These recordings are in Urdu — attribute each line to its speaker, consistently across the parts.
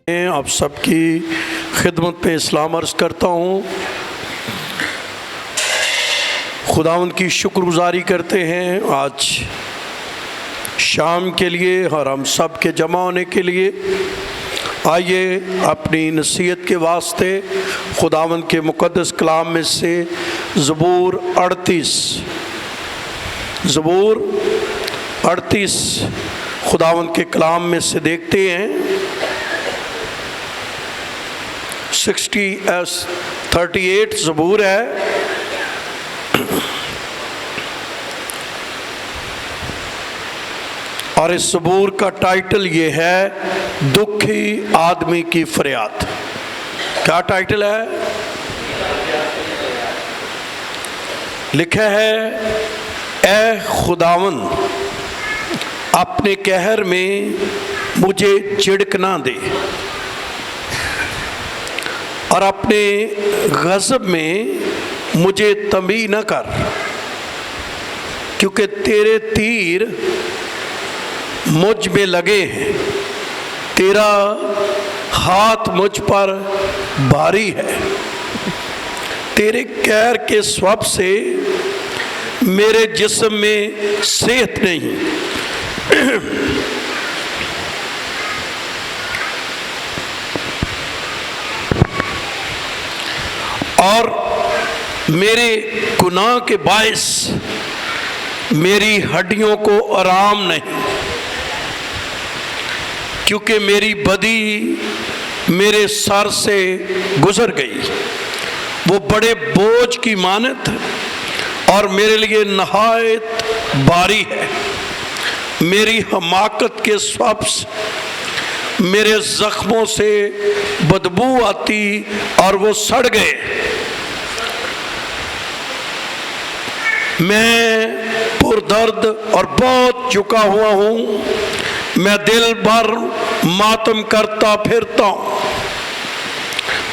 Speaker 1: آپ سب کی خدمت پہ اسلام عرض کرتا ہوں۔ خداوند کی شکر گزاری کرتے ہیں آج شام کے لیے اور ہم سب کے جمع ہونے کے لیے۔ آئیے اپنی نصیحت کے واسطے خداوند کے مقدس کلام میں سے زبور 38 خداوند کے کلام میں سے دیکھتے ہیں۔ 38 زبور ہے۔ اور اس زبور کا ٹائٹل یہ ہے دکھی آدمی کی فریاد۔ کیا ٹائٹل ہے؟ لکھا ہے، اے خداوند اپنے قہر میں مجھے جھڑک نہ دے اور اپنے غضب میں مجھے تنبیہ نہ کر، کیونکہ تیرے تیر مجھ میں لگے ہیں، تیرا ہاتھ مجھ پر بھاری ہے۔ تیرے قہر کے سبب سے میرے جسم میں صحت نہیں۔ اور میرے گناہ کے باعث میری ہڈیوں کو آرام نہیں، کیونکہ میری بدی میرے سر سے گزر گئی۔ وہ بڑے بوجھ کی مانند اور میرے لیے نہایت بھاری ہے۔ میری حماقت کے سبب میرے زخموں سے بدبو آتی اور وہ سڑ گئے۔ میں پردرد اور بہت جھکا ہوا ہوں، میں دل بھر ماتم کرتا پھرتا ہوں۔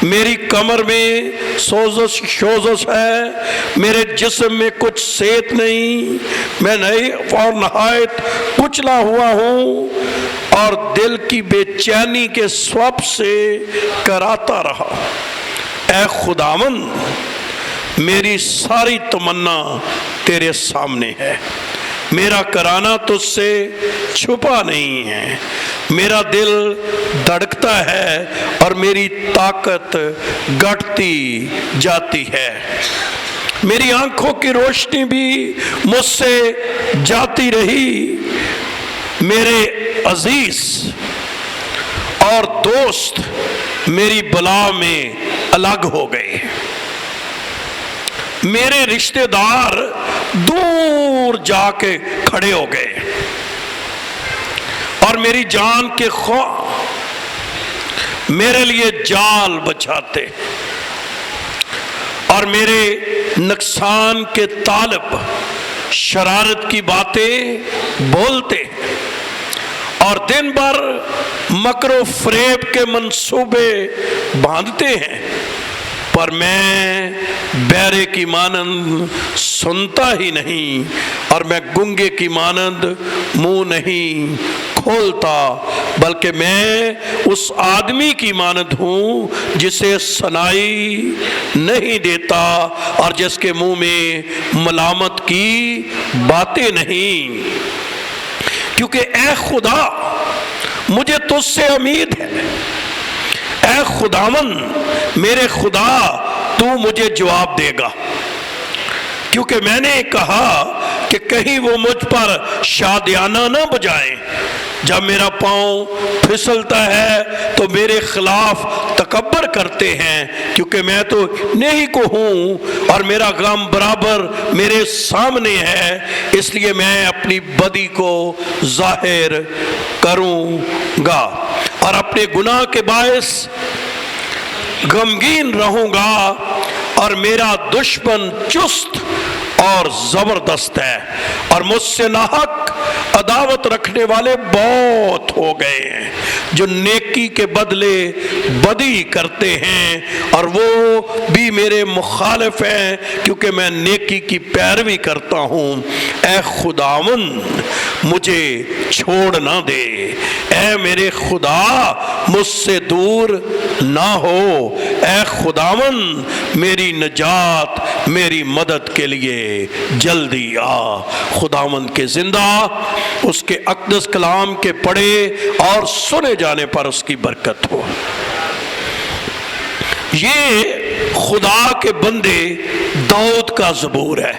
Speaker 1: میری کمر میں سوزش ہے، میرے جسم میں کچھ صحت نہیں، میں نہایت کچلا ہوا ہوں اور دل کی بے چینی کے سبب سے کراتا رہا۔ اے خداوند میری ساری تمنا تیرے سامنے ہے، میرا کرانا تجھ سے چھپا نہیں ہے۔ میرا دل دھڑکتا ہے اور میری طاقت گھٹتی جاتی ہے۔ میری آنکھوں کی روشنی بھی مجھ سے جاتی رہی۔ میرے عزیز اور دوست میری بلا میں الگ ہو گئے۔ میرے رشتہ دار دور جا کے کھڑے ہو گئے اور میری جان کے خواہ میرے لیے جال بچھاتے اور میرے نقصان کے طالب شرارت کی باتیں بولتے اور دن بھر مکر و فریب کے منصوبے باندھتے ہیں، پر میں بہرے کی مانند سنتا ہی نہیں اور میں گنگے کی مانند منہ نہیں کھولتا، بلکہ میں اس آدمی کی مانند ہوں جسے سنائی نہیں دیتا اور جس کے منہ میں ملامت کی باتیں نہیں۔ کیونکہ اے خدا مجھے تجھ سے امید ہے، اے خداوند میرے خدا تو مجھے جواب دے گا، کیونکہ میں نے کہا کہ کہیں وہ مجھ پر شادیانہ نہ بجائیں۔ جب میرا پاؤں پھسلتا ہے تو میرے خلاف تکبر کرتے ہیں، کیونکہ میں تو نہیں کو ہوں اور میرا غم برابر میرے سامنے ہے، اس لیے میں اپنی بدی کو ظاہر کروں گا اور اپنے گناہ کے باعث غمگین رہوں گا، اور میرا دشمن چست اور زبردست ہے اور مجھ سے ناحق عداوت رکھنے والے بہت ہو گئے ہیں، جو نیکی کے بدلے بدی کرتے ہیں اور وہ بھی میرے مخالف ہیں، کیونکہ میں نیکی کی پیروی کرتا ہوں۔ اے خداوند مجھے چھوڑ نہ دے، اے میرے خدا مجھ سے دور نہ ہو، اے خداوند میری نجات میری مدد کے لیے جلدی آ۔ خداوند کے زندہ اس کے اقدس کلام کے پڑھے اور سنے جانے پر اس کی برکت ہو۔ یہ خدا کے بندے داؤد کا زبور ہے،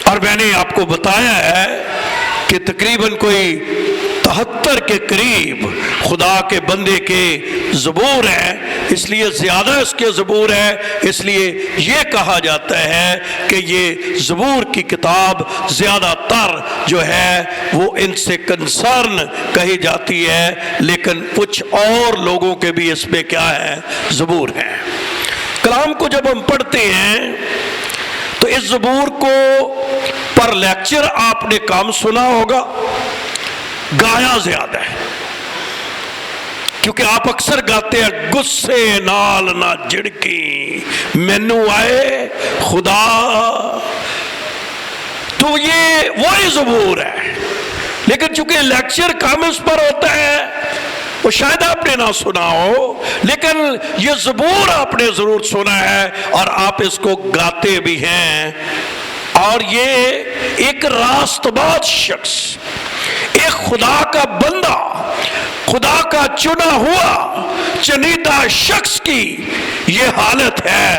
Speaker 1: اور میں نے آپ کو بتایا ہے کہ تقریباً کوئی 73 کے قریب خدا کے بندے کے زبور ہیں، اس لیے زیادہ اس کے زبور ہے، اس لیے یہ کہا جاتا ہے کہ یہ زبور کی کتاب زیادہ تر جو ہے وہ ان سے کنسرن کہی جاتی ہے، لیکن کچھ اور لوگوں کے بھی اس میں کیا ہے، زبور ہیں۔ کلام کو جب ہم پڑھتے ہیں تو اس زبور کو پر لیکچر آپ نے کام سنا ہوگا، گایا زیادہ ہے، کیونکہ آپ اکثر گاتے ہیں غصے نال نہ جھڑکی مینو آئے خدا، تو یہ وہی زبور ہے، لیکن چونکہ لیکچر کام اس پر ہوتا ہے وہ شاید آپ نے نہ سنا ہو، لیکن یہ زبور آپ نے ضرور سنا ہے اور آپ اس کو گاتے بھی ہیں۔ اور یہ ایک راست باز شخص، ایک خدا کا بندہ، خدا کا چنا ہوا چنیدہ شخص کی یہ حالت ہے۔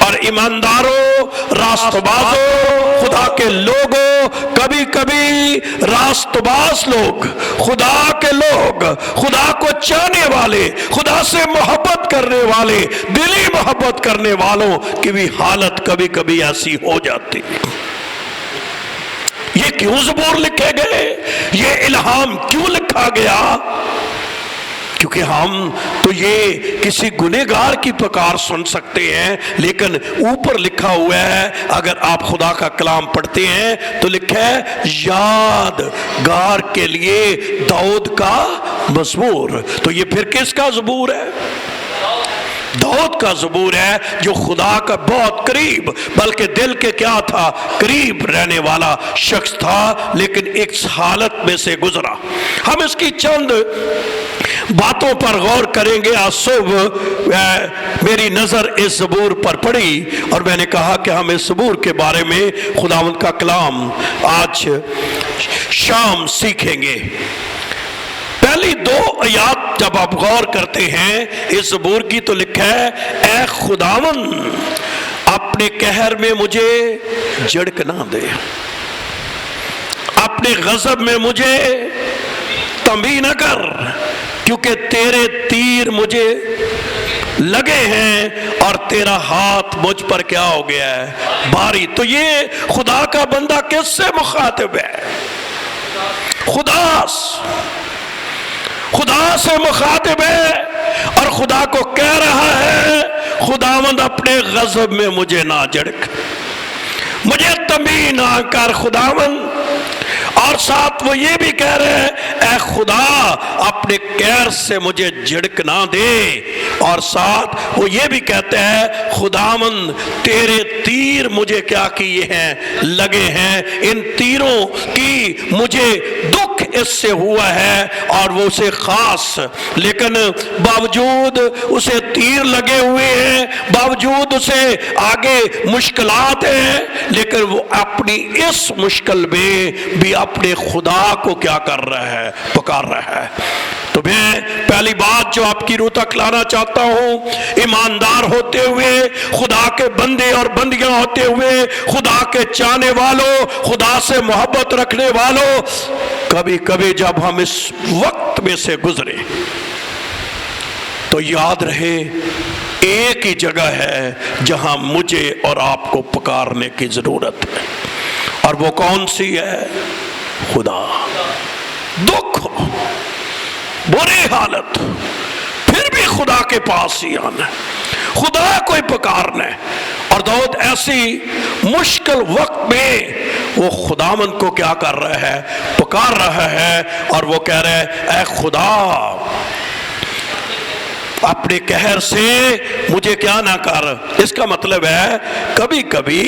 Speaker 1: اور ایمانداروں، راست بازوں، خدا کے لوگوں، کبھی کبھی راست باز لوگ، خدا کے لوگ، خدا کو چاہنے والے، خدا سے محبت کرنے والے، دلی محبت کرنے والوں کی بھی حالت کبھی کبھی ایسی ہو جاتی ہے۔ یہ کیوں زبور لکھے گئے؟ یہ الہام کیوں لکھا گیا؟ کیونکہ ہم تو یہ کسی گنہگار کی پکار سن سکتے ہیں، لیکن اوپر لکھا ہوا ہے، اگر آپ خدا کا کلام پڑھتے ہیں تو لکھا ہے یادگار کے لیے داؤد کا مزمور۔ تو یہ پھر کس کا زبور ہے؟ داؤد کا زبور ہے، جو خدا کا بہت قریب، بلکہ دل کے کیا تھا، قریب رہنے والا شخص تھا، لیکن ایک حالت میں سے گزرا۔ ہم اس کی چند باتوں پر غور کریں گے۔ آج صبح میری نظر اس زبور پر پڑی اور میں نے کہا کہ ہم اس زبور کے بارے میں خداوند کا کلام آج شام سیکھیں گے۔ پہلی 2 آیات جب آپ غور کرتے ہیں اس زبور کی تو لکھا ہے، اے خداوند اپنے قہر میں مجھے جھڑک نہ دے، اپنے غضب میں مجھے تنبیہ نہ کر، کیونکہ تیرے تیر مجھے لگے ہیں اور تیرا ہاتھ مجھ پر کیا ہو گیا ہے، بھاری۔ تو یہ خدا کا بندہ کس سے مخاطب ہے؟ خدا سے مخاطب ہے، اور خدا کو کہہ رہا ہے خداوند اپنے غضب میں مجھے نہ جھڑک، مجھے تنبیہ نہ کر خداوند۔ اور ساتھ وہ یہ بھی کہہ رہے ہیں، اے خدا اپنے قہر سے مجھے جھڑک نہ دے، اور ساتھ وہ یہ بھی کہتے ہیں خداوند تیرے تیر مجھے کیا کیے ہیں، لگے ہیں، ان تیروں کی مجھے دکھ اس سے ہوا ہے، اور وہ اسے خاص، لیکن باوجود اسے تیر لگے ہوئے ہیں، باوجود اسے آگے مشکلات ہیں، لیکن وہ اپنی اس مشکل میں بھی اپنے خدا کو کیا کر رہا ہے، پکار رہا ہے۔ تو میں پہلی بات جو آپ کی روح تک لانا چاہتا ہوں، ایماندار ہوتے ہوئے، خدا کے بندے اور بندیاں ہوتے ہوئے، خدا کے چاہنے والوں، خدا سے محبت رکھنے والوں، کبھی کبھی جب ہم اس وقت میں سے گزرے تو یاد رہے ایک ہی جگہ ہے جہاں مجھے اور آپ کو پکارنے کی ضرورت ہے، اور وہ کون سی ہے؟ خدا۔ دکھ ہو، بری حالت، پھر بھی خدا کے پاس ہی آنا ہے، خدا کو ہی پکارنا ہے۔ اور داؤد ایسی مشکل وقت میں وہ خداوند کو کیا کر رہا ہے؟ پکار رہا ہے، اور وہ کہہ رہا ہے اے خدا اپنے قہر سے مجھے کیا نہ کر۔ اس کا مطلب ہے کبھی کبھی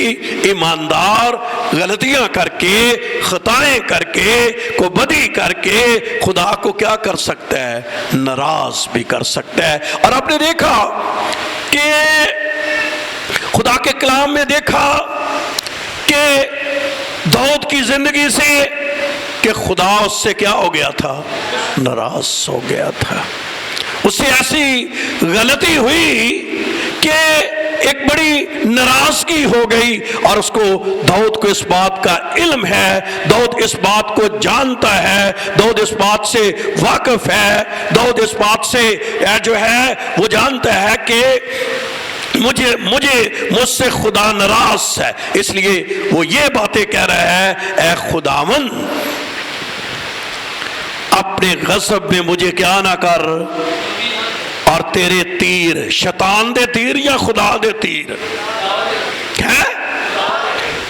Speaker 1: ایماندار غلطیاں کر کے، خطائیں کر کے، کو بدی کر کے خدا کو کیا کر سکتا ہے؟ ناراض بھی کر سکتا ہے۔ اور آپ نے دیکھا کہ خدا کے کلام میں دیکھا کہ داؤد کی زندگی سے کہ خدا اس سے کیا ہو گیا تھا؟ ناراض ہو گیا تھا۔ اس سے ایسی غلطی ہوئی کہ ایک بڑی ناراضگی ہو گئی، اور اس کو داؤد کو اس بات کا علم ہے، داؤد اس بات کو جانتا ہے، داؤد اس بات سے واقف ہے، داؤد اس بات سے جو ہے وہ جانتا ہے کہ مجھ سے خدا ناراض ہے۔ اس لیے وہ یہ باتیں کہہ رہا ہے، اے خداوند اپنے غضب میں مجھے کیا نہ کر، اور تیرے تیر، شیطان دے تیر یا خدا دے تیر؟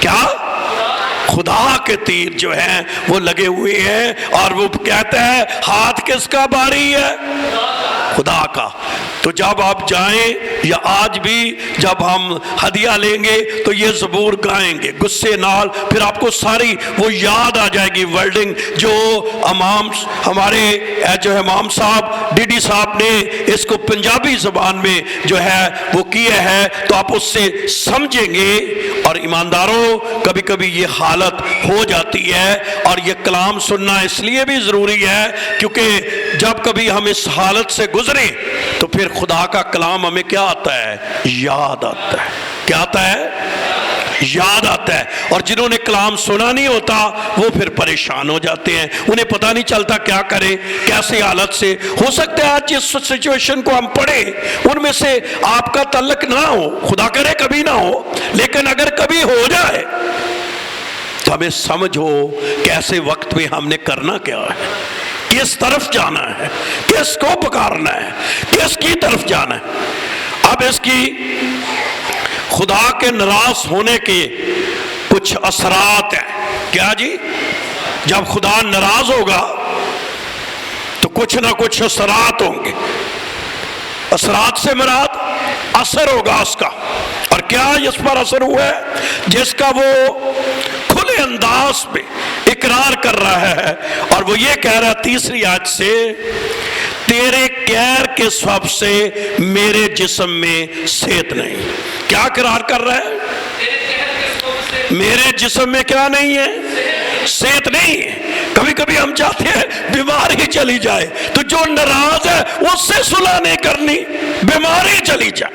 Speaker 1: کیا خدا کے تیر جو ہیں وہ لگے ہوئے ہیں، اور وہ کہتا ہے ہاتھ کس کا باری ہے؟ خدا کا۔ تو جب آپ جائیں یا آج بھی جب ہم ہدیہ لیں گے تو یہ زبور گائیں گے غصے نال، پھر آپ کو ساری وہ یاد آ جائے گی ورڈنگ جو ہمارے جو امام صاحب ڈی ڈی صاحب نے اس کو پنجابی زبان میں جو ہے وہ کیا ہے، تو آپ اس سے سمجھیں گے۔ اور ایمانداروں کبھی کبھی یہ حالت ہو جاتی ہے، اور یہ کلام سننا اس لیے بھی ضروری ہے کیونکہ جب کبھی ہم اس حالت سے گزریں تو پھر خدا کا کلام ہمیں کیا آتا ہے؟ یاد آتا ہے۔ کیا آتا ہے؟ یاد آتا ہے۔ اور جنہوں نے کلام سنا نہیں ہوتا وہ پھر پریشان ہو جاتے ہیں، انہیں پتہ نہیں چلتا کیا کریں، کیسے حالت سے۔ ہو سکتا ہے آج جس سچویشن کو ہم پڑھیں ان میں سے آپ کا تعلق نہ ہو، خدا کرے کبھی نہ ہو، لیکن اگر کبھی ہو جائے تو ہمیں سمجھ ہو کہ ایسے وقت میں ہم نے کرنا کیا ہے، کس طرف جانا ہے، کس کو پکارنا ہے، کس کی طرف جانا ہے۔ اب اس کی خدا کے ناراض ہونے کے کچھ اثرات ہیں۔ کیا جی؟ جب خدا ناراض ہوگا تو کچھ نہ کچھ اثرات ہوں گے۔ اثرات سے مراد اثر ہوگا اس کا، اور کیا اس پر اثر ہوا ہے؟ جس کا وہ کھلے انداز میں اقرار کر رہا ہے، اور وہ یہ کہہ رہا ہے تیسری آیت سے، تیرے قہر کے سبب سے میرے جسم میں صحت نہیں۔ کیا اقرار کر رہا ہے؟ میرے جسم میں کیا نہیں ہے؟ صحت نہیں ہے۔ کبھی کبھی ہم چاہتے ہیں بیماری چلی جائے، تو جو ناراض ہے اس سے صلح نہیں کرنی، بیماری چلی جائے۔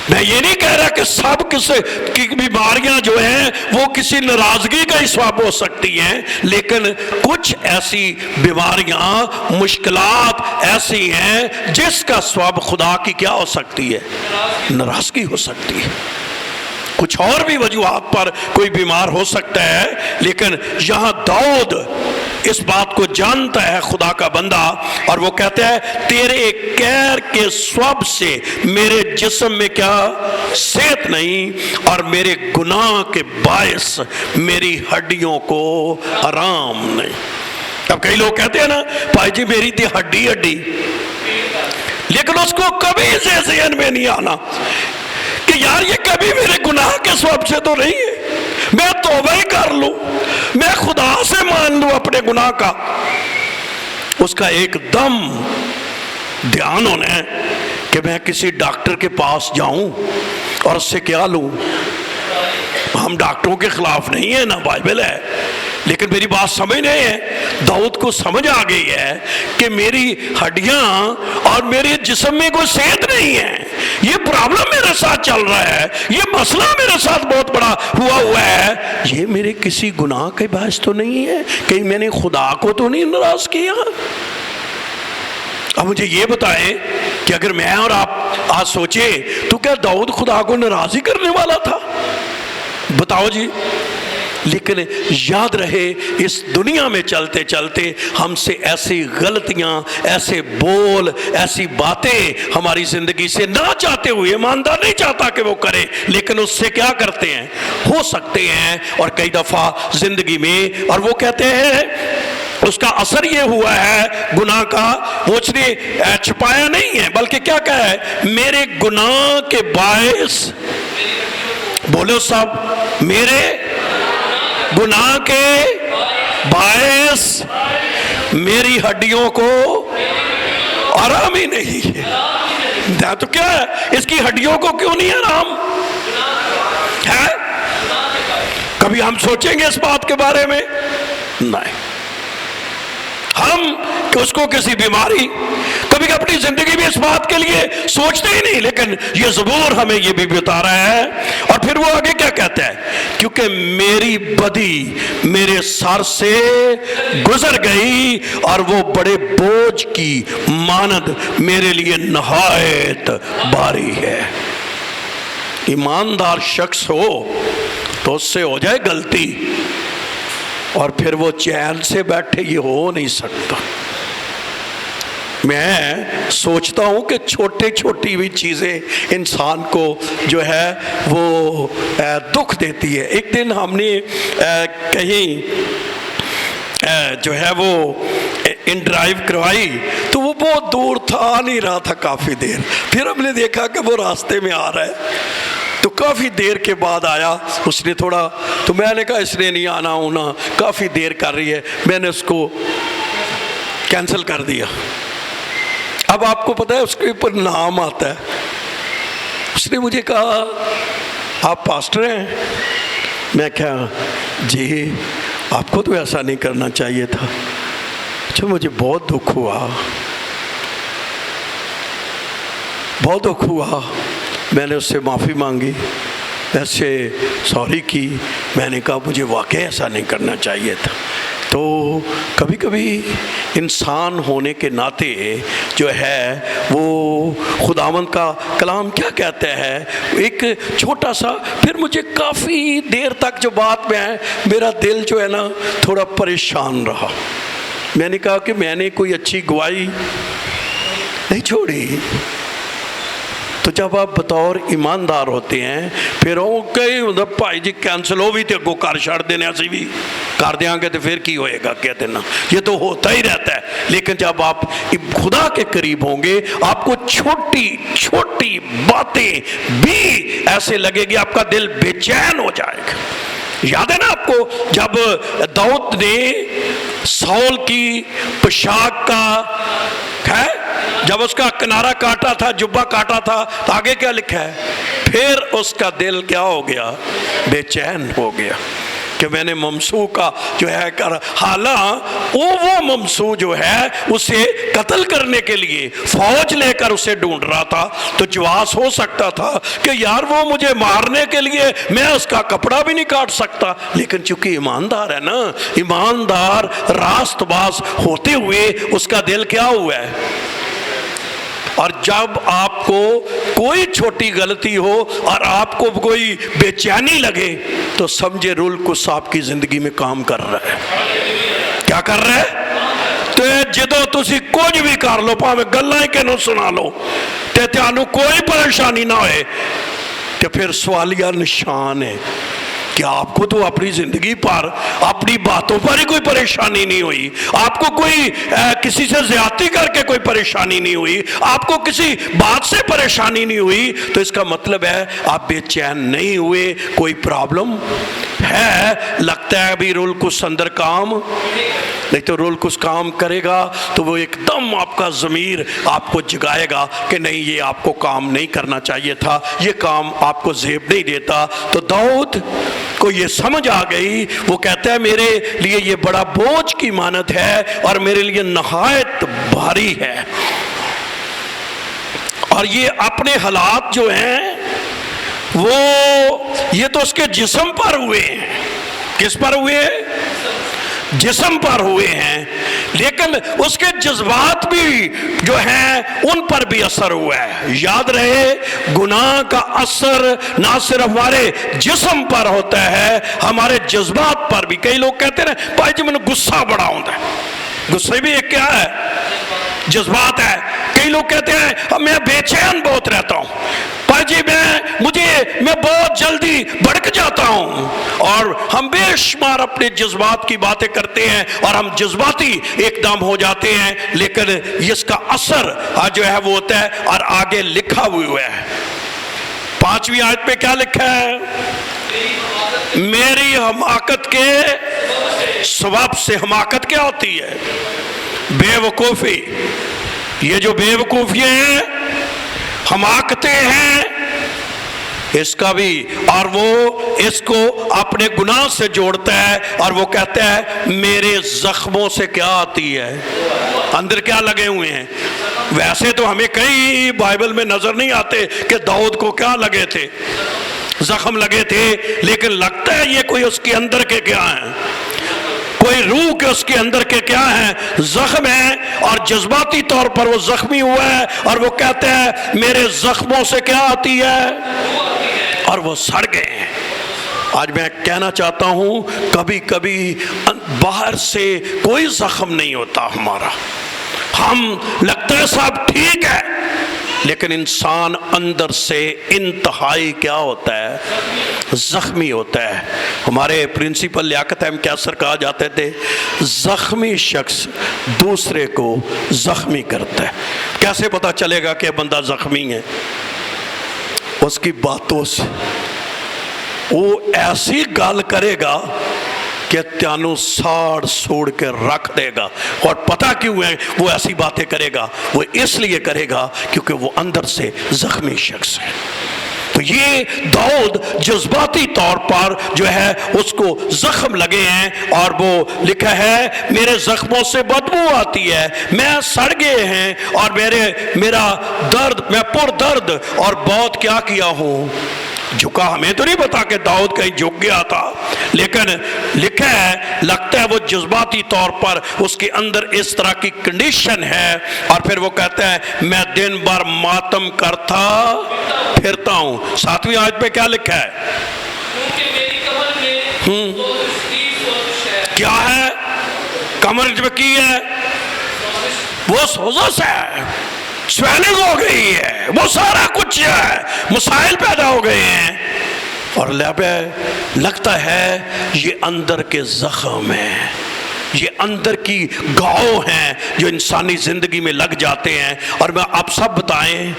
Speaker 1: میں یہ نہیں کہہ رہا کہ سب کی بیماریاں جو ہیں وہ کسی ناراضگی کا ہی سبب ہو سکتی ہیں، لیکن کچھ ایسی بیماریاں، مشکلات ایسی ہیں جس کا سبب خدا کی کیا ہو سکتی ہے؟ ناراضگی ہو سکتی ہے۔ کچھ اور بھی وجوہات پر کوئی بیمار ہو سکتا ہے، لیکن یہاں داؤد اس بات کو جانتا ہے، خدا کا بندہ، اور وہ کہتا ہے تیرے قہر کے سبب سے میرے جسم میں کیا صحت نہیں، اور میرے گناہ کے باعث میری ہڈیوں کو آرام نہیں۔ اب کئی لوگ کہتے ہیں نا بھائی جی میری تھی ہڈی، لیکن اس کو کبھی ذہن میں نہیں آنا کہ یار یہ کبھی میرے گناہ کے سبب سے تو نہیں ہے، میں توبہ ہی کر لوں، میں خدا سے مان لوں اپنے گناہ کا۔ اس کا ایک دم دھیان ہونا ہے کہ میں کسی ڈاکٹر کے پاس جاؤں اور اس سے کیا لوں۔ ہم ڈاکٹروں کے خلاف نہیں ہیں، نہ بائبل ہے، لیکن میری بات سمجھ نہیں ہے۔ داؤد کو سمجھ آ گئی ہے کہ میری ہڈیاں اور میرے جسم میں کوئی صحت نہیں ہے، یہ پرابلم میرے ساتھ چل رہا ہے، یہ مسئلہ میرے ساتھ بہت بڑا ہوا ہے، یہ میرے کسی گناہ کے باعث تو نہیں ہے، کہیں میں نے خدا کو تو نہیں ناراض کیا۔ اب مجھے یہ بتائیں کہ اگر میں اور آپ آج سوچیں تو کیا داؤد خدا کو ناراضی کرنے والا تھا؟ بتاؤ جی۔ لیکن یاد رہے اس دنیا میں چلتے چلتے ہم سے ایسی غلطیاں، ایسے بول، ایسی باتیں ہماری زندگی سے نہ چاہتے ہوئے، ایماندار نہیں چاہتا کہ وہ کرے، لیکن اس سے کیا کرتے ہیں، ہو سکتے ہیں، اور کئی دفعہ زندگی میں، اور وہ کہتے ہیں اس کا اثر یہ ہوا ہے گناہ کا، وہ اس نے چھپایا نہیں ہے بلکہ کیا کہا ہے، میرے گناہ کے باعث، بولو سب، میرے گناہ کے باعث میری ہڈیوں کو آرام ہی نہیں ہے۔ تو کیا ہے، اس کی ہڈیوں کو کیوں نہیں آرام ہے؟ کبھی ہم سوچیں گے اس بات کے بارے میں؟ نہیں، ہم اس کو کسی بیماری، کبھی اپنی زندگی میں اس بات کے لیے سوچتے ہی نہیں، لیکن یہ زبور ہمیں یہ بھی بتا رہا ہے۔ اور پھر وہ آگے کیا کہتا ہے، کیونکہ میری بدی میرے سر سے گزر گئی اور وہ بڑے بوجھ کی مانند میرے لیے نہایت بھاری ہے۔ ایماندار شخص ہو تو اس سے ہو جائے غلطی اور پھر وہ چین سے بیٹھے، یہ ہو نہیں سکتا۔ میں سوچتا ہوں کہ چھوٹے چھوٹی بھی چیزیں انسان کو جو ہے وہ دکھ دیتی ہے۔ ایک دن ہم نے کہیں جو ہے وہ ان ڈرائیو کروائی تو وہ بہت دور تھا، آ نہیں رہا تھا کافی دیر، پھر ہم نے دیکھا کہ وہ راستے میں آ رہا ہے، تو کافی دیر کے بعد آیا، اس نے تھوڑا، تو میں نے کہا اس نے نہیں آنا ہونا، کافی دیر کر رہی ہے، میں نے اس کو کینسل کر دیا۔ اب آپ کو پتہ ہے اس کے اوپر نام آتا ہے، اس نے مجھے کہا آپ پاسٹر ہیں؟ میں کہا جی، آپ کو تو ایسا نہیں کرنا چاہیے تھا۔ اچھا، مجھے بہت دکھ ہوا، بہت دکھ ہوا۔ میں نے اس سے معافی مانگی، ایسے سوری کی، میں نے کہا مجھے واقعی ایسا نہیں کرنا چاہیے تھا۔ تو کبھی کبھی انسان ہونے کے ناطے جو ہے وہ خداوند کا کلام کیا کہتا ہے، ایک چھوٹا سا، پھر مجھے کافی دیر تک جو بات میں ہے میرا دل جو ہے نا تھوڑا پریشان رہا۔ میں نے کہا کہ میں نے کوئی اچھی گواہی نہیں چھوڑی۔ تو جب آپ بطور ایماندار ہوتے ہیں پھر وہ کئی بھائی جی کینسل ہو بھی تو اگوں کر چھڑ دینے، اسی بھی کر دیں گے تو پھر کی ہوئے گا، کہہ دینا یہ تو ہوتا ہی رہتا ہے۔ لیکن جب آپ خدا کے قریب ہوں گے آپ کو چھوٹی چھوٹی باتیں بھی ایسے لگے گی، آپ کا دل بے چین ہو جائے گا۔ یاد ہے نا آپ کو جب داؤد نے ساؤل کی پوشاک کا ہے، جب اس کا کنارہ کاٹا تھا، جبہ کاٹا تھا، تو آگے کیا لکھا ہے، پھر اس کا دل کیا ہو گیا، بے چین ہو گیا کہ میں نے ممسو کا جو ہے حالانکہ وہ ممسو جو ہے اسے قتل کرنے کے لیے فوج لے کر اسے ڈھونڈ رہا تھا، تو جواز ہو سکتا تھا کہ یار وہ مجھے مارنے کے لیے میں اس کا کپڑا بھی نہیں کاٹ سکتا، لیکن چونکہ ایماندار ہے نا، ایماندار راست باز ہوتے ہوئے اس کا دل کیا ہوا ہے۔ اور جب آپ کو کوئی چھوٹی غلطی ہو اور آپ کو کوئی بے چینی لگے تو سمجھے رول کچھ آپ کی زندگی میں کام کر رہا ہے۔ کیا کر رہا ہے؟ تو جدو تسی کچھ بھی کر لو، پاویں گلاں کہ نو سنا لو تے تانوں کوئی پریشانی نہ ہوئے، کہ پھر سوالیہ نشان ہے کہ آپ کو تو اپنی زندگی پر اپنی باتوں پر ہی کوئی پریشانی نہیں ہوئی، آپ کو کوئی کسی سے زیادتی کر کے کوئی پریشانی نہیں ہوئی، آپ کو کسی بات سے پریشانی نہیں ہوئی، تو اس کا مطلب ہے آپ بے چین نہیں ہوئے، کوئی پرابلم ہے۔ لگتا ہے ابھی رول کچھ اندر کام نہیں، تو رول کچھ کام کرے گا تو وہ ایک دم آپ کا ضمیر آپ کو جگائے گا کہ نہیں یہ آپ کو کام نہیں کرنا چاہیے تھا، یہ کام آپ کو زیب نہیں دیتا۔ تو داؤد کو یہ سمجھ آ گئی، وہ کہتا ہے میرے لیے یہ بڑا بوجھ کی مانت ہے اور میرے لیے نہایت بھاری ہے۔ اور یہ اپنے حالات جو ہیں وہ یہ تو اس کے جسم پر ہوئے ہیں، کس پر ہوئے ہیں؟ جسم پر ہوئے ہیں، لیکن اس کے جذبات بھی جو ہیں ان پر بھی اثر ہوا ہے۔ یاد رہے گناہ کا اثر نہ صرف ہمارے جسم پر ہوتا ہے، ہمارے جذبات پر بھی۔ کئی لوگ کہتے ہیں بھائی جی میں نے غصہ بڑا ہوتا ہے، غصے بھی ایک کیا ہے؟ جذبات ہے۔ کئی لوگ کہتے ہیں میں بے چین بہت رہتا ہوں، جی میں بہت جلدی بھڑک جاتا ہوں، اور ہم بے شمار اپنے جذبات کی باتیں کرتے ہیں اور ہم جذباتی ایک دم ہو جاتے ہیں، لیکن اس کا اثر جو ہے وہ ہوتا ہے۔ اور آگے لکھا ہوا ہے 5ویں آیت پہ کیا لکھا ہے؟ میری حماقت کے سبب سے۔ حماقت کیا ہوتی ہے؟ بے وقوفی۔ یہ جو بے وقوفی ہیں، حماقتیں ہیں، اس کا بھی، اور وہ اس کو اپنے گناہ سے جوڑتا ہے، اور وہ کہتا ہے میرے زخموں سے کیا آتی ہے؟ اندر کیا لگے ہوئے ہیں؟ ویسے تو ہمیں کئی بائبل میں نظر نہیں آتے کہ داؤد کو کیا لگے تھے، زخم لگے تھے، لیکن لگتا ہے یہ کوئی اس کے اندر کے کیا ہیں، کوئی روح کے اس کے اندر کے کیا ہیں، زخم ہے، اور جذباتی طور پر وہ زخمی ہوا ہے، اور وہ کہتا ہے میرے زخموں سے کیا آتی ہے، اور وہ سڑ گئے ہیں۔ آج میں کہنا چاہتا ہوں کبھی کبھی باہر سے کوئی زخم نہیں ہوتا ہمارا، ہم لگتا ہے صاحب ٹھیک ہے، لیکن انسان اندر سے انتہائی کیا ہوتا ہے؟ زخمی ہوتا ہے۔ ہمارے پرنسپل لیاقت احمد کیسر کہا جاتے تھے زخمی شخص دوسرے کو زخمی کرتا ہے۔ کیسے پتا چلے گا کہ بندہ زخمی ہے؟ اس کی باتوں سے، وہ ایسی گال کرے گا کہ تیانو ساڑ سوڑ کے رکھ دے گا۔ اور پتہ کیوں ہے وہ ایسی باتیں کرے گا؟ وہ اس لیے کرے گا کیونکہ وہ اندر سے زخمی شخص ہے۔ تو یہ داؤد جذباتی طور پر جو ہے اس کو زخم لگے ہیں، اور وہ لکھا ہے میرے زخموں سے بدبو آتی ہے، میں سڑ گئے ہیں، اور میرا درد، میں پر درد اور بہت کیا کیا ہوں، جھکا۔ ہمیں تو نہیں پتا کہ داؤد کہیں جھک گیا تھا، لیکن لکھا ہے لگتا ہے وہ جذباتی طور پر اس کے اندر اس طرح کی کنڈیشن ہے، اور پھر وہ کہتا ہے میں دن بھر ماتم کرتا پھرتا ہوں۔ 7ویں آیت پہ کیا لکھا ہے؟ کیا ہے؟ کمر میں کی ہے وہ سوزش ہے، سویلنگ ہو گئی ہے، وہ سارا کچھ ہے، مسائل پیدا ہو گئے ہیں، اور لگتا ہے یہ اندر کے زخم ہیں، یہ اندر کی گھاؤ ہیں جو انسانی زندگی میں لگ جاتے ہیں۔ اور میں آپ سب بتائیں،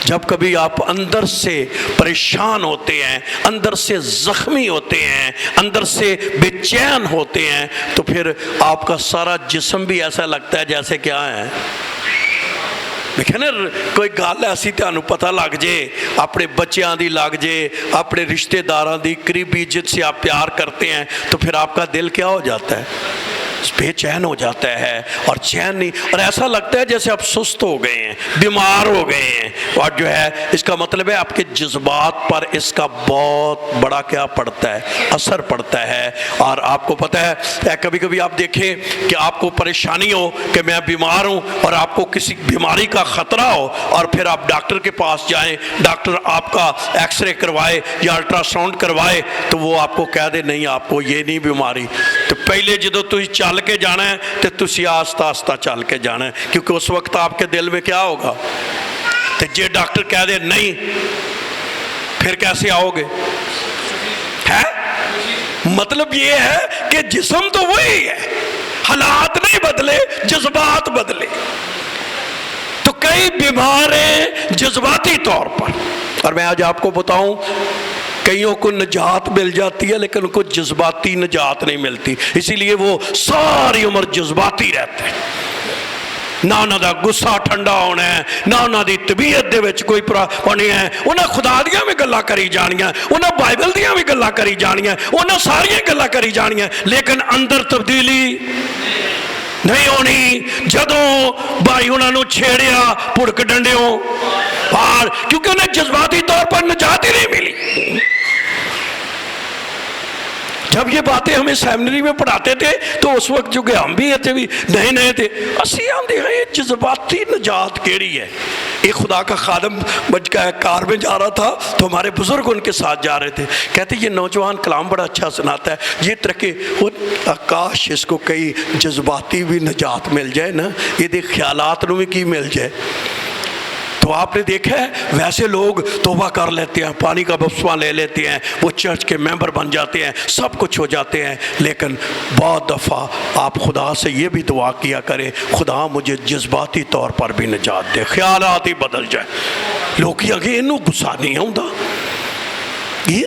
Speaker 1: جب کبھی آپ اندر سے پریشان ہوتے ہیں، اندر سے زخمی ہوتے ہیں، اندر سے بے چین ہوتے ہیں، تو پھر آپ کا سارا جسم بھی ایسا لگتا ہے جیسے کیا ہے، کوئی گل ایسی تانوں پتہ لگ جائے، اپنے بچیاں دی لگ جائے، اپنے رشتہ داراں دی قریبی جن سے آپ پیار کرتے ہیں، تو پھر آپ کا دل کیا ہو جاتا ہے؟ بے چین ہو جاتا ہے، اور چین نہیں، اور ایسا لگتا ہے جیسے آپ سست ہو گئے ہیں، بیمار ہو گئے ہیں۔ اور جو ہے اس کا مطلب ہے آپ کے جذبات پر اس کا بہت بڑا کیا پڑتا ہے؟ اثر پڑتا ہے۔ اور آپ کو پتہ ہے کبھی کبھی آپ دیکھیں کہ آپ کو پریشانی ہو کہ میں بیمار ہوں، اور آپ کو کسی بیماری کا خطرہ ہو، اور پھر آپ ڈاکٹر کے پاس جائیں، ڈاکٹر آپ کا ایکس رے کروائے یا الٹرا ساؤنڈ کروائے، تو وہ آپ کو کہہ دے نہیں آپ کو یہ نہیں بیماری، تو پہلے جدو تھی چل کے جانا ہے تو تسی آہستہ آہستہ چل کے جانا ہے، کیونکہ اس وقت آپ کے دل میں کیا ہوگا؟ تو جے ڈاکٹر کہہ دے نہیں، پھر کیسے آؤ گے؟ ہے مطلب یہ ہے کہ جسم تو وہی ہے، حالات نہیں بدلے، جذبات بدلے۔ تو کئی بیماریں جذباتی طور پر، اور میں آج آپ کو بتاؤں کئیوں کو نجات مل جاتی ہے لیکن ان کو جذباتی نجات نہیں ملتی، اسی لیے وہ ساری عمر جذباتی رہتے ہیں۔ نہ انہوں دا غصہ ٹھنڈا ہونا ہے، نہ انہوں دی طبیعت دے وچ کوئی پرانی ہے، انہیں خدا دیاں بھی گلاں کری جانیاں، انہیں بائبل دیاں بھی گلاں کری جانیاں، انہیں ساری گلاں کری جانیاں، لیکن اندر تبدیلی نہیں ہونی۔ جدوں بھائی انہوں نے چھیڑیا پڑک ڈنڈیوں، اور کیونکہ انہیں جذباتی طور پر نجات ہی نہیں ملی۔ جب یہ باتیں ہمیں سیمنری میں پڑھاتے تھے تو اس وقت جو کہ ہم بھی ایسے بھی نئے تھے، اسی ہم دیکھ رہے ہیں جذباتی نجات کیڑی ہے۔ ایک خدا کا خادم کار میں جا رہا تھا تو ہمارے بزرگ ان کے ساتھ جا رہے تھے، کہتے یہ نوجوان کلام بڑا اچھا سناتا ہے، یہ طرح کے کاش اس کو کئی جذباتی بھی نجات مل جائے نا، یہ خیالات نو بھی کی مل جائے۔ تو آپ نے دیکھا ہے ویسے لوگ توبہ کر لیتے ہیں، پانی کا بپتسمہ لے لیتے ہیں، وہ چرچ کے ممبر بن جاتے ہیں، سب کچھ ہو جاتے ہیں، لیکن بہت دفعہ آپ خدا سے یہ بھی دعا کیا کریں، خدا مجھے جذباتی طور پر بھی نجات دے، خیالات ہی بدل جائے۔ لوگ کہ انہوں غصہ نہیں آتا، یہ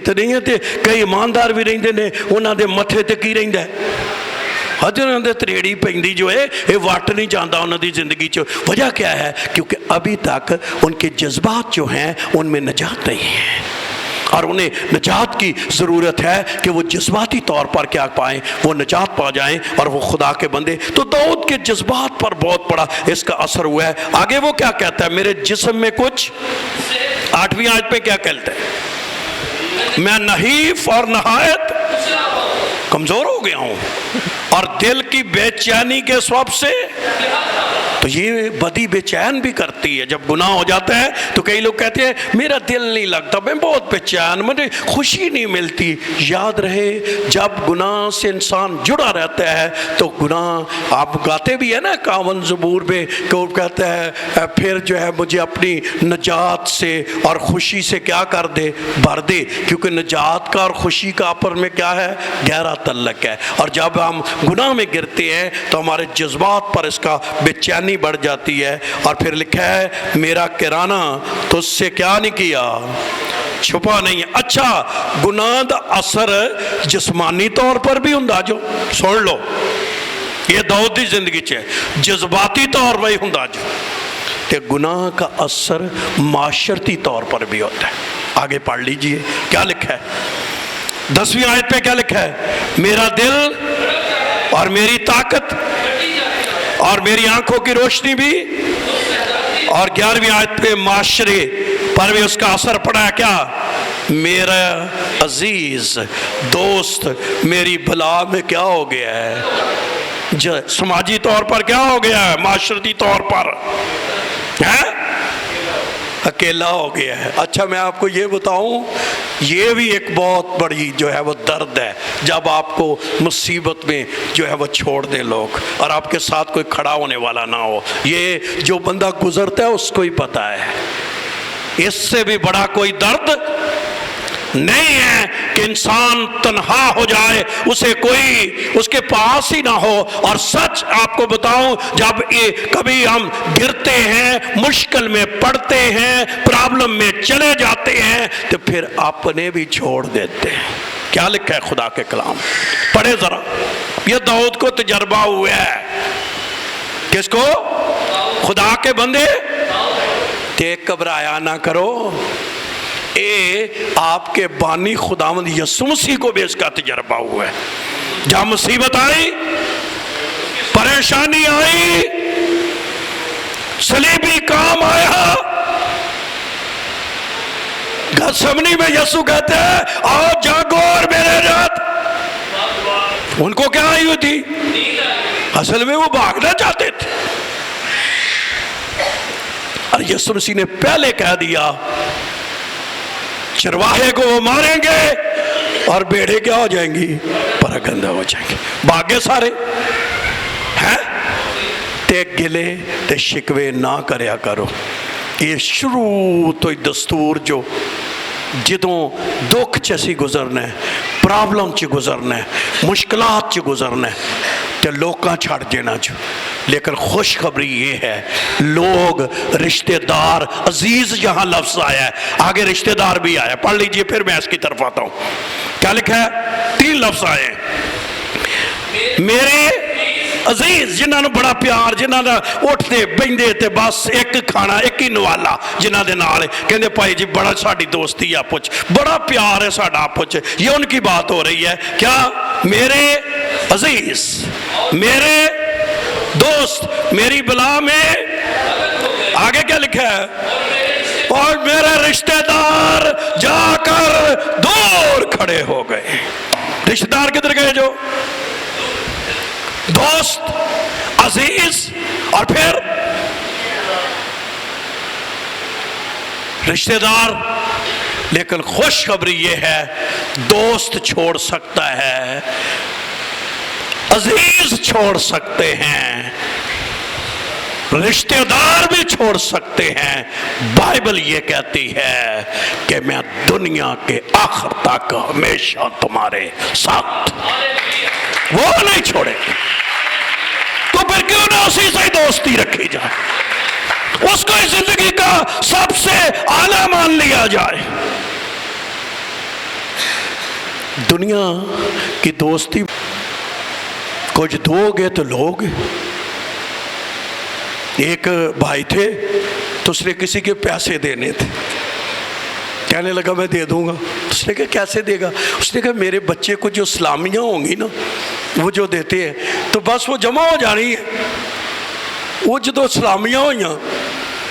Speaker 1: تو نہیں ہے، کئی ایماندار بھی رہتے ہیں، انہوں دے متھے تے کی رہتا ہے، انہوں نے تریڑی پہندی جو ہے یہ وٹ نہیں جانا انہوں دی زندگی چ۔ وجہ کیا ہے؟ کیونکہ ابھی تک ان کے جذبات جو ہیں ان میں نجات نہیں ہے، اور انہیں نجات کی ضرورت ہے کہ وہ جذباتی طور پر کیا پائیں، وہ نجات پا جائیں اور وہ خدا کے بندے۔ تو داؤد کے جذبات پر بہت بڑا اس کا اثر ہوا ہے۔ آگے وہ کیا کہتا ہے؟ میرے جسم میں کچھ، 8ویں آیت پہ کیا کہتا ہے؟ میں نحیف اور نہایت کمزور ہو گیا ہوں، اور دل کی بے چینی کے سبب سے۔ تو یہ بدی بے چین بھی کرتی ہے، جب گناہ ہو جاتا ہے تو کئی لوگ کہتے ہیں میرا دل نہیں لگتا، میں بہت بے چین، مجھے خوشی نہیں ملتی۔ یاد رہے جب گناہ سے انسان جڑا رہتا ہے تو گناہ، آپ گاتے بھی ہیں نا 51 زبور میں کہ وہ کہتا ہے پھر جو ہے مجھے اپنی نجات سے اور خوشی سے کیا کر دے، بھر دے، کیونکہ نجات کا اور خوشی کا آپس میں کیا ہے؟ گہرا تعلق ہے۔ اور جب ہم گناہ میں گرتے ہیں تو ہمارے جذبات پر اس کا بے چینی بڑھ جاتی ہے۔ اور پھر لکھا ہے میرا کرانہ تو اس سے کیا نہیں کیا، چھپا نہیں ہے۔ اچھا، گناہ دا اثر جسمانی طور پر بھی ہوں، جو سن لو یہ داؤد دی زندگی ہے، جذباتی طور پر ہوں جو، کہ گناہ کا اثر معاشرتی طور پر بھی ہوتا ہے۔ آگے پڑھ لیجئے کیا لکھا ہے 10ویں آیت پہ، کیا لکھا ہے؟ میرا دل اور میری طاقت اور میری آنکھوں کی روشنی بھی، اور 11ویں آیت پہ معاشرے پر بھی اس کا اثر پڑا ہے۔ کیا؟ میرا عزیز دوست میری بلا میں کیا ہو گیا ہے، سماجی طور پر کیا ہو گیا ہے، معاشرتی طور پر ہے، اکیلا ہو گیا ہے۔ اچھا میں آپ کو یہ بتاؤں، یہ بھی ایک بہت بڑی جو ہے وہ درد ہے، جب آپ کو مصیبت میں جو ہے وہ چھوڑ دیں لوگ اور آپ کے ساتھ کوئی کھڑا ہونے والا نہ ہو۔ یہ جو بندہ گزرتا ہے اس کو ہی پتا ہے، اس سے بھی بڑا کوئی درد نہیں ہے کہ انسان تنہا ہو جائے، اسے کوئی اس کے پاس ہی نہ ہو۔ اور سچ آپ کو بتاؤں، جب کبھی ہم گرتے ہیں، مشکل میں پڑتے ہیں، پرابلم میں چلے جاتے ہیں، تو پھر اپنے بھی چھوڑ دیتے ہیں۔ کیا لکھا ہے خدا کے کلام؟ پڑھے ذرا، یہ داؤد کو تجربہ ہوا ہے۔ کس کو؟ خدا کے بندے۔ دیکھ گھبرایا نہ کرو، اے آپ کے بانی خداوند یسوع مسیح کو بھی اس کا تجربہ ہوا ہے۔ جب مصیبت آئی، پریشانی آئی، صلیبی کام آیا، گتسمنی میں یسوع کہتے ہیں آؤ جاگو اور میرے رات۔ ان کو کیا آئی ہوئی تھی؟ اصل میں وہ بھاگنا چاہتے تھے، اور یسوع مسیح نے پہلے کہہ دیا چرواہے کو وہ ماریں گے اور بیڑے کیا ہو جائیں گی؟ پراگندہ ہو جائیں گے۔ بھاگے سارے ہیں، تے گلے تے شکوے نہ کریا کرو۔ یہ شروع تو دستور جو جدوں دکھ چسی گزرنا ہے، پرابلم چ گزرنا ہے، مشکلات چ گزرنا ہے، تے لوکاں چھڑ دینا جو۔ لیکن خوشخبری یہ ہے، لوگ، رشتہ دار، عزیز یہاں لفظ آیا ہے، آگے رشتہ دار بھی آیا، پڑھ لیجئے پھر میں اس کی طرف آتا ہوں۔ کیا لکھا ہے؟ 3 لفظ آئے ہیں، میرے عزیز، جنہاں نے بڑا پیار، جنہاں نے اٹھتے بہندے تے بس ایک کھانا ایک ہی نوالا، جنہاں دے نال کہندے بھائی جی بڑا ساڈی دوستی آپس بڑا پیار ہے ساڈا آپس، یہ ان کی بات ہو رہی ہے۔ کیا؟ میرے عزیز، میرے دوست میری بلا میں، آگے کیا لکھا ہے؟ اور میرے رشتہ دار جا کر دور کھڑے ہو گئے۔ رشتہ دار کدھر گئے؟ جو دوست، عزیز، اور پھر رشتہ دار۔ لیکن خوشخبری یہ ہے، دوست چھوڑ سکتا ہے، عزیز چھوڑ سکتے ہیں، رشتہ دار بھی چھوڑ سکتے ہیں، بائبل یہ کہتی ہے کہ میں دنیا کے آخر تک ہمیشہ تمہارے ساتھ، وہ نہیں چھوڑے۔ تو پھر کیوں نہ اسی سے دوستی رکھی جائے، اس کو زندگی کا سب سے اعلیٰ مان لیا جائے۔ دنیا کی دوستی کچھ دو گے تو لوگ، ایک بھائی تھے تو اس نے کسی کے پیسے دینے تھے، کہنے لگا میں دے دوں گا۔ اس نے کہا کیسے دے گا؟ اس نے کہا میرے بچے کو جو اسلامیہ ہوں گی نا وہ جو دیتے ہیں تو بس وہ جمع ہو جانی ہے، وہ جو اسلامیہ ہوئی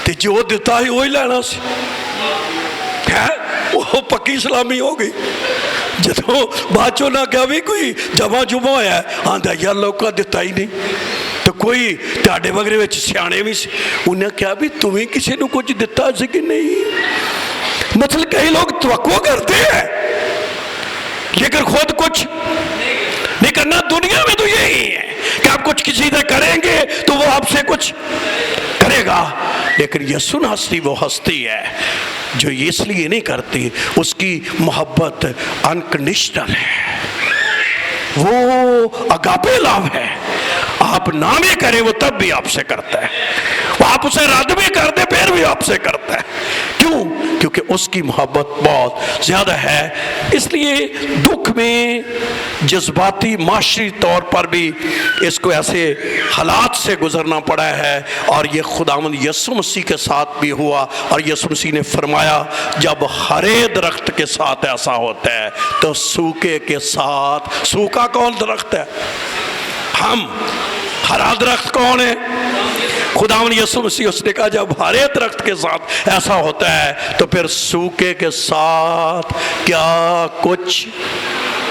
Speaker 1: تو جو دیتا ہے وہی لینا سی ہے، وہ پکی اسلامی ہو گئی۔ جدو باچو نہ کیا بھی کوئی جمع جمع ہویا ہے آندھا یار لوگ کا دیتا ہی نہیں، تو کوئی تیاڈے وغیرہ وچ سیانے بھی سی، انہیں کیا بھی تمہیں کسی نے کچھ دیتا سی کہ نہیں؟ مطلب کئی لوگ توقع کرتے ہیں لیکن خود کچھ نہیں کرنا۔ دنیا میں تو یہی ہے کہ آپ کچھ کسی سے کریں گے تو وہ آپ سے کچھ کرے گا، لیکن یسوع ہستی وہ ہستی ہے جو اس لیے نہیں کرتی، اس کی محبت انکنڈیشنل ہے، وہ اگاپے لو ہے۔ آپ نہ بھی کریں وہ تب بھی آپ سے کرتا ہے، وہ آپ اسے رد بھی کر دے پھر بھی آپ سے کرتا ہے۔ کیوں؟ کیونکہ اس کی محبت بہت زیادہ ہے۔ اس لیے دکھ میں جذباتی معاشری طور پر بھی اس کو ایسے حالات سے گزرنا پڑا ہے، اور یہ خداوند یسوع مسیح کے ساتھ بھی ہوا، اور یسوع مسیح نے فرمایا جب ہرے درخت کے ساتھ ایسا ہوتا ہے تو سوکھے کے ساتھ، سوکھا کون درخت ہے؟ ہم۔ ہرا درخت کون ہے؟ خداوند یسوع مسیح۔ اس نے کہا جب ہرے درخت کے ساتھ ایسا ہوتا ہے تو پھر سوکھے کے ساتھ کیا کچھ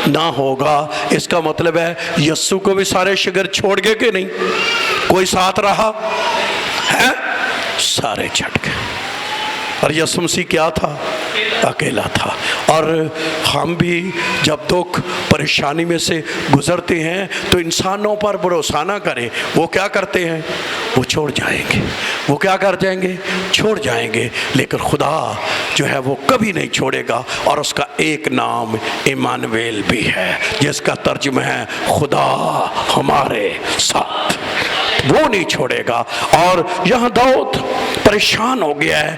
Speaker 1: نہ ہوگا؟ اس کا مطلب ہے یسوع کو بھی سارے شگر چھوڑ گئے کہ نہیں؟ کوئی ساتھ رہا ہے؟ سارے چھٹ گئے۔ اور یسوع مسیح کیا تھا؟ اکیلا تھا۔ اور ہم بھی جب دکھ پریشانی میں سے گزرتے ہیں تو انسانوں پر بھروسہ نہ کریں، وہ کیا کرتے ہیں؟ وہ چھوڑ جائیں گے۔ وہ کیا کر جائیں گے؟ چھوڑ جائیں گے۔ لیکن خدا جو ہے وہ کبھی نہیں چھوڑے گا، اور اس کا ایک نام ایمانویل بھی ہے جس کا ترجمہ ہے خدا ہمارے ساتھ، وہ نہیں چھوڑے گا۔ اور یہاں داؤد پریشان ہو گیا ہے،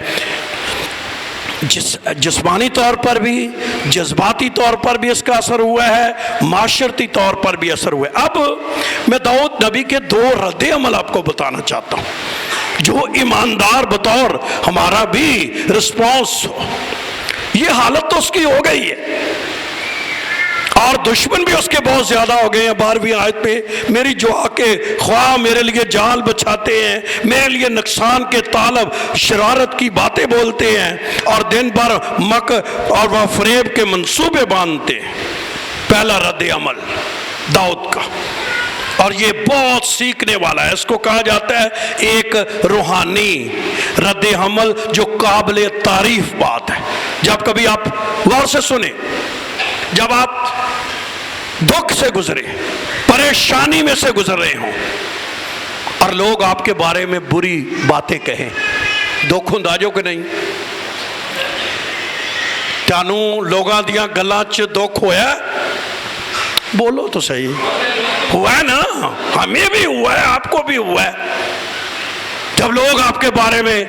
Speaker 1: جسمانی طور پر بھی، جذباتی طور پر بھی اس کا اثر ہوا ہے، معاشرتی طور پر بھی اثر ہوا ہے۔ اب میں داؤد نبی کے دو رد عمل آپ کو بتانا چاہتا ہوں جو ایماندار بطور ہمارا بھی رسپانس ہو۔ یہ حالت تو اس کی ہو گئی ہے اور دشمن بھی اس کے بہت زیادہ ہو گئے ہیں۔ 12ویں آیت میں میری جو آکے خواہ میرے لیے جال بچھاتے ہیں، میرے لیے نقصان کے طالب شرارت کی باتیں بولتے ہیں، اور دن بھر مکر اور وہ فریب کے منصوبے باندھتے ہیں۔ پہلا رد عمل داؤد کا، اور یہ بہت سیکھنے والا ہے۔ اس کو کہا جاتا ہے ایک روحانی رد عمل جو قابل تعریف بات ہے۔ جب کبھی آپ غور سے سنیں، جب آپ دکھ سے گزرے، پریشانی میں سے گزر رہے ہوں، اور لوگ آپ کے بارے میں بری باتیں کہیں، دکھ ہوندا جو کہ نہیں؟ تانوں لوگاں دیاں گلاں چ دکھ ہویا؟ بولو تو صحیح۔ ہوا ہے نا؟ ہمیں بھی ہوا ہے، آپ کو بھی ہوا ہے۔ جب لوگ آپ کے بارے میں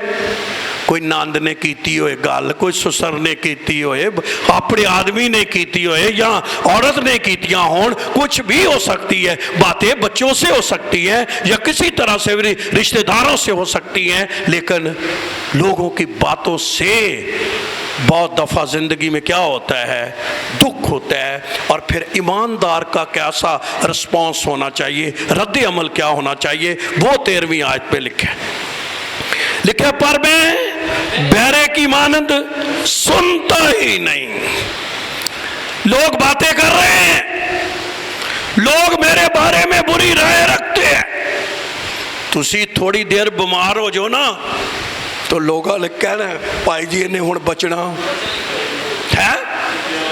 Speaker 1: کوئی ناند نے کیتی ہوئے گل، کوئی سسر نے کیتی ہوئے، اپنے آدمی نے کیتی ہوئے، یا عورت نے کیتیاں ہون، کچھ بھی ہو سکتی ہے، باتیں بچوں سے ہو سکتی ہیں یا کسی طرح سے رشتہ داروں سے ہو سکتی ہیں، لیکن لوگوں کی باتوں سے بہت دفعہ زندگی میں کیا ہوتا ہے؟ دکھ ہوتا ہے۔ اور پھر ایماندار کا کیسا رسپانس ہونا چاہیے، رد عمل کیا ہونا چاہیے، وہ 13ویں آیت پہ لکھے پر میں بہرے کی مانند سنتا ہی نہیں۔ لوگ باتیں کر رہے ہیں، لوگ میرے بارے میں بری رائے رکھتے ہیں، تسی تھوڑی دیر بیمار ہو جو نا تو لوگاں نے کہنا ہے پائی جی نے ہن بچنا ہے،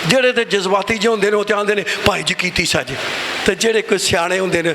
Speaker 1: ਜਿਹੜੇ ਤੇ ਜਜ਼ਬਾਤੀ ਜਿਹੇ ਹੁੰਦੇ ਨੇ ਉਹ ਚਾਹੁੰਦੇ ਨੇ ਭਾਈ ਜੀ ਕੀਤੀ ਸੱਜ, ਤੇ ਜਿਹੜੇ ਕੋਈ ਸਿਆਣੇ ਹੁੰਦੇ ਨੇ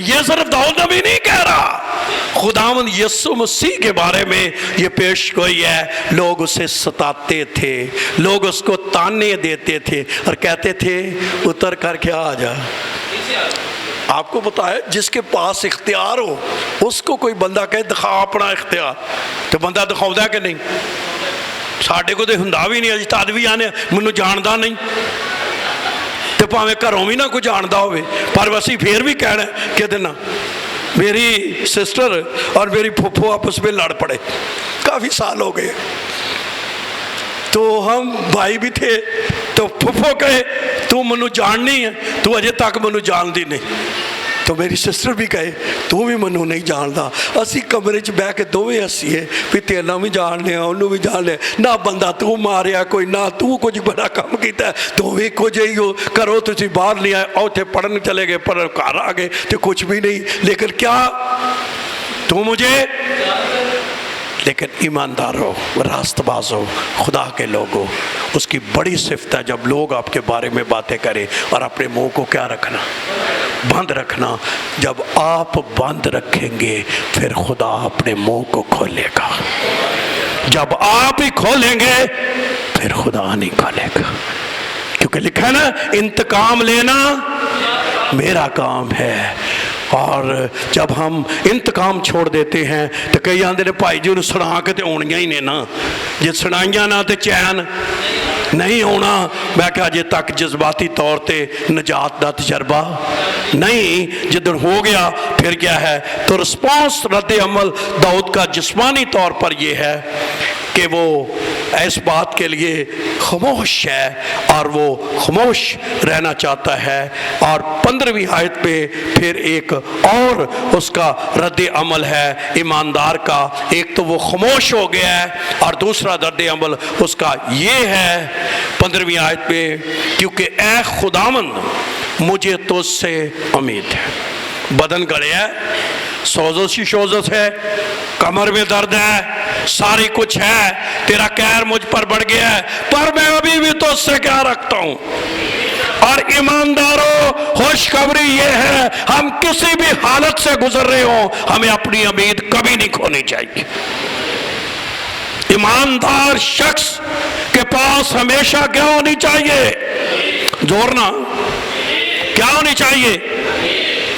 Speaker 1: یہ صرف داؤد نبی نہیں کہہ رہا، خداوند یسوع مسیح کے بارے میں یہ پیش گوئی ہے۔ لوگ اسے ستاتے تھے، لوگ اس کو تانے دیتے تھے اور کہتے تھے اتر کر کے آ جا۔ آپ کو پتا ہے جس کے پاس اختیار ہو اس کو کوئی بندہ کہے دکھا اپنا اختیار تو بندہ دکھاؤں کہ نہیں؟ ساڈے کو تو ہوندا بھی نہیں، اجتاد بھی آنے مینوں جاندا نہیں تو پاویں گھروں بھی نہ کوئی جاندا ہوئے، پر اسی پھر بھی کہنا کہ دینا میری سسٹر اور میری پھوپھو آپس میں لڑ پڑے، کافی سال ہو گئے، تو ہم بھائی بھی تھے، تو پھوپھو کہے تو منو جاننی ہے، تو اجے تک منو جان دی نہیں، تو میری سسٹر بھی کہے تو بھی منو نہیں جاندا، اسی کمرے چ بہ کے دوویں ہسیے بھی تیرا بھی جان لیا انہوں بھی جان لیا، نہ بندہ تو ماریا کوئی نہ تو کچھ بڑا کام کیتا ہے، دوویں کچھ ہی ہو کرو، تسی باہر لیا اوتھے پڑھن چلے گئے، پر گھر آ گئے تو کچھ بھی نہیں، لیکن کیا تو مجھے، لیکن ایماندار ہو، راست باز ہو، خدا کے لوگ ہو۔ اس کی بڑی صفت ہے جب لوگ آپ کے بارے میں باتیں کریں اور اپنے منہ کو کیا رکھنا، بند رکھنا۔ جب آپ بند رکھیں گے پھر خدا اپنے منہ کو کھولے گا، جب آپ ہی کھولیں گے پھر خدا نہیں کھولے گا، کیونکہ لکھا ہے نا انتقام لینا میرا کام ہے۔ اور جب ہم انتقام چھوڑ دیتے ہیں تو کئی آندے نے بھائی جی انہوں سڑا کے تے ہونیاں ہی نے نا، جی سڑائیاں نہ تے چین نہیں ہونا۔ میں کہا جے تک جذباتی طور تے نجات دا تجربہ نہیں، جدن ہو گیا پھر کیا ہے، تو رسپانس رد عمل داؤد کا جسمانی طور پر یہ ہے کہ وہ اس بات کے لیے خاموش ہے اور وہ خاموش رہنا چاہتا ہے۔ اور 15ویں آیت پہ پھر ایک اور اس کا رد عمل ہے ایماندار کا، ایک تو وہ خاموش ہو گیا ہے اور دوسرا رد عمل اس کا یہ ہے 15ویں آیت پہ، کیونکہ اے خداوند مجھے تجھ سے امید ہے۔ بدن گڑے ہے، سوزش ہی شوزش ہے، کمر میں درد ہے، ساری کچھ ہے، تیرا قہر مجھ پر بڑھ گیا ہے، پر میں ابھی بھی تو اس سے کیا رکھتا ہوں۔ اور ایمانداروں خوشخبری یہ ہے ہم کسی بھی حالت سے گزر رہے ہوں ہمیں اپنی امید کبھی نہیں کھونی چاہیے۔ ایماندار شخص کے پاس ہمیشہ کیا ہونی چاہیے؟ جوڑنا کیا ہونی چاہیے؟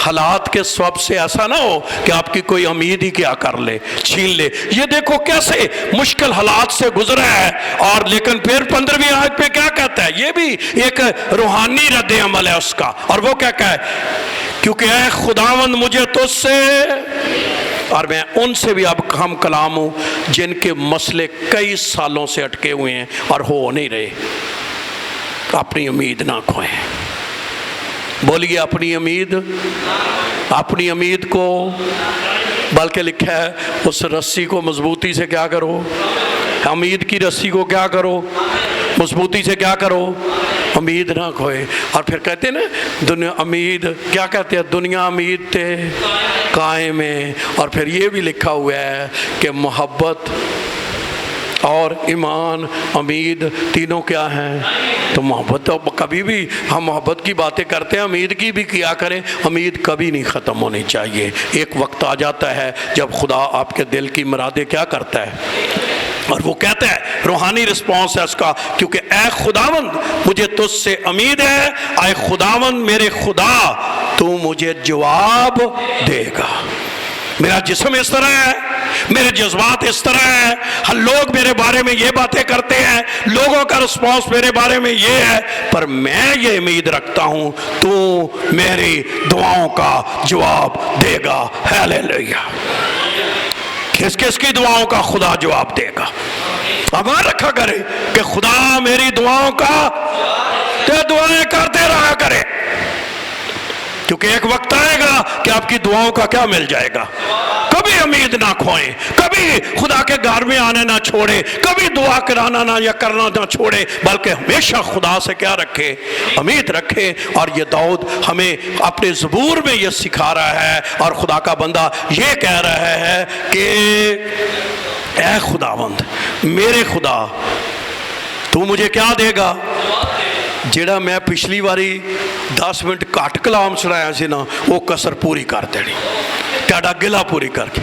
Speaker 1: حالات کے سبب سے ایسا نہ ہو کہ آپ کی کوئی امید ہی کیا کر لے، چھین لے۔ یہ دیکھو کیسے مشکل حالات سے گزرا ہے، اور لیکن پھر 15ویں آیت پہ کیا کہتا ہے؟ یہ بھی ایک روحانی رد عمل ہے اس کا، اور وہ کیا کہے؟ کیونکہ اے خداوند مجھے تجھ سے، اور میں ان سے بھی اب ہم کلام ہوں جن کے مسئلے کئی سالوں سے اٹکے ہوئے ہیں اور ہو نہیں رہے۔ اپنی امید نہ کھوئیں، بولیے اپنی امید کو، بلکہ لکھا ہے اس رسی کو مضبوطی سے کیا کرو، امید کی رسی کو کیا کرو، مضبوطی سے کیا کرو، امید نہ کھوئے۔ اور پھر کہتے ہیں نا دنیا امید، کیا کہتے ہیں؟ دنیا امید تے قائم ہے۔ اور پھر یہ بھی لکھا ہوا ہے کہ محبت اور ایمان امید تینوں کیا ہیں؟ تو محبت تو کبھی بھی ہم محبت کی باتیں کرتے ہیں، امید کی بھی کیا کریں، امید کبھی نہیں ختم ہونی چاہیے۔ ایک وقت آ جاتا ہے جب خدا آپ کے دل کی مرادیں کیا کرتا ہے، اور وہ کہتا ہے روحانی رسپانس ہے اس کا، کیونکہ اے خداوند مجھے تجھ سے امید ہے، اے خداوند میرے خدا تو مجھے جواب دے گا۔ میرا جسم اس طرح ہے، میرے جذبات اس طرح ہیں، لوگ میرے بارے میں یہ باتیں کرتے ہیں، لوگوں کا رسپانس میرے بارے میں یہ ہے، پر میں یہ امید رکھتا ہوں تو میری دعاؤں کا جواب دے گا۔ ہیلیلویا۔ کس کس کی دعاؤں کا خدا جواب دے گا؟ امان رکھا کرے کہ خدا میری دعاؤں کا دعائیں کرتے رہا کرے، کیونکہ ایک وقت آئے گا کہ آپ کی دعاؤں کا کیا مل جائے گا۔ کبھی امید نہ کھوئیں، کبھی خدا کے گھر میں آنے نہ چھوڑے، کبھی دعا کرانا نہ یا کرنا نہ چھوڑے، بلکہ ہمیشہ خدا سے کیا رکھے؟ امید رکھے۔ اور یہ داؤد ہمیں اپنے زبور میں یہ سکھا رہا ہے، اور خدا کا بندہ یہ کہہ رہا ہے کہ اے خداوند میرے خدا تو مجھے کیا دے گا؟ ਜਿਹੜਾ ਮੈਂ ਪਿਛਲੀ ਵਾਰੀ 10 ਮਿੰਟ ਘੱਟ ਕਲਾਮ ਸੁਣਾਇਆ ਸੀ ਨਾ, ਉਹ ਕਸਰ ਪੂਰੀ ਕਰ ਦੇਣੀ, ਤੁਹਾਡਾ ਗਿਲਾ ਪੂਰੀ ਕਰਕੇ।